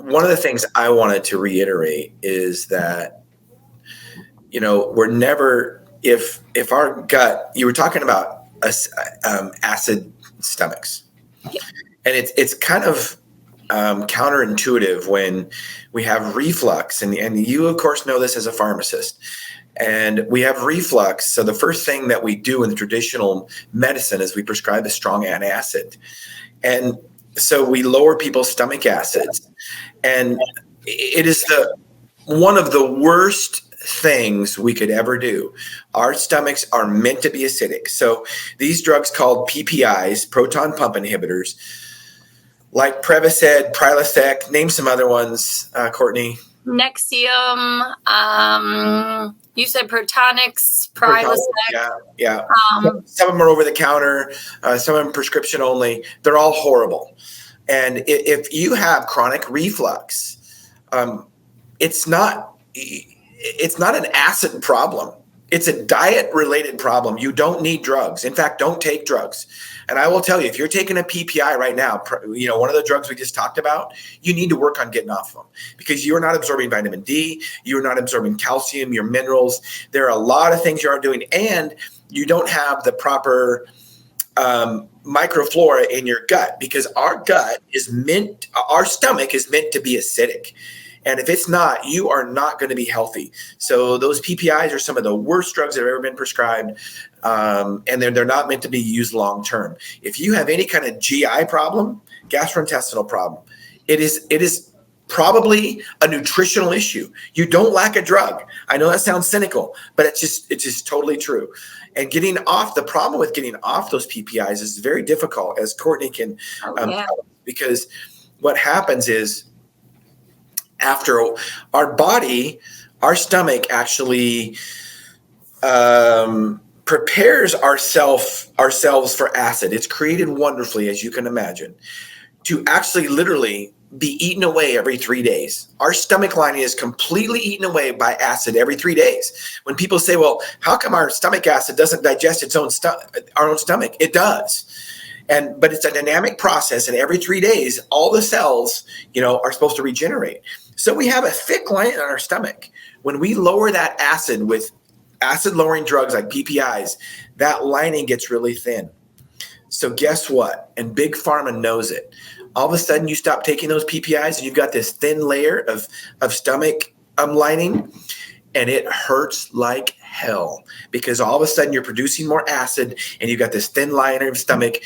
one of the things I wanted to reiterate is that, we're never, if our gut, you were talking about acid stomachs, and it's kind of counterintuitive when we have reflux, and you of course know this as a pharmacist, and we have reflux. So the first thing that we do in the traditional medicine is we prescribe a strong antacid, and so we lower people's stomach acids, and it is one of the worst things we could ever do. Our stomachs are meant to be acidic. So these drugs called PPIs, proton pump inhibitors, like Prevacid, Prilosec, name some other ones, Kourtney. Nexium, you said Protonix, Prilosec. Yeah. Some of them are over the counter, some of them prescription only. They're all horrible. And if you have chronic reflux, it's not an acid problem. It's a diet-related problem. You don't need drugs. In fact, don't take drugs. And I will tell you, if you're taking a PPI right now, one of the drugs we just talked about, you need to work on getting off of them because you're not absorbing vitamin D, you're not absorbing calcium, your minerals. There are a lot of things you aren't doing, and you don't have the proper microflora in your gut because our stomach is meant to be acidic. And if it's not, you are not going to be healthy. So those PPIs are some of the worst drugs that have ever been prescribed, and they're not meant to be used long term. If you have any kind of GI problem, gastrointestinal problem, it is probably a nutritional issue. You don't lack a drug. I know that sounds cynical, but it's just totally true. And the problem with getting off those PPIs is very difficult, as Kourtney can tell, because what happens is, after our stomach actually prepares ourselves for acid. It's created wonderfully, as you can imagine, to actually literally be eaten away every 3 days. Our stomach lining is completely eaten away by acid every 3 days. When people say, well, how come our stomach acid doesn't digest our own stomach? It does. But it's a dynamic process, and every 3 days, all the cells, are supposed to regenerate. So we have a thick lining on our stomach. When we lower that acid with acid-lowering drugs like PPIs, that lining gets really thin. So guess what? And Big Pharma knows it. All of a sudden, you stop taking those PPIs, and you've got this thin layer of stomach lining, and it hurts like hell because all of a sudden you're producing more acid, and you've got this thin layer of stomach.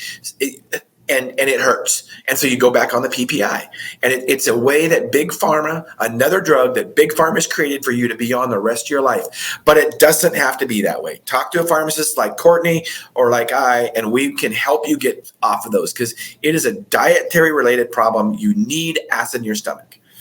And it hurts. And so you go back on the PPI. And it's a way that Big Pharma, another drug that Big Pharma has created for you to be on the rest of your life. But it doesn't have to be that way. Talk to a pharmacist like Kourtney or like I, and we can help you get off of those because it is a dietary related problem. You need acid in your stomach.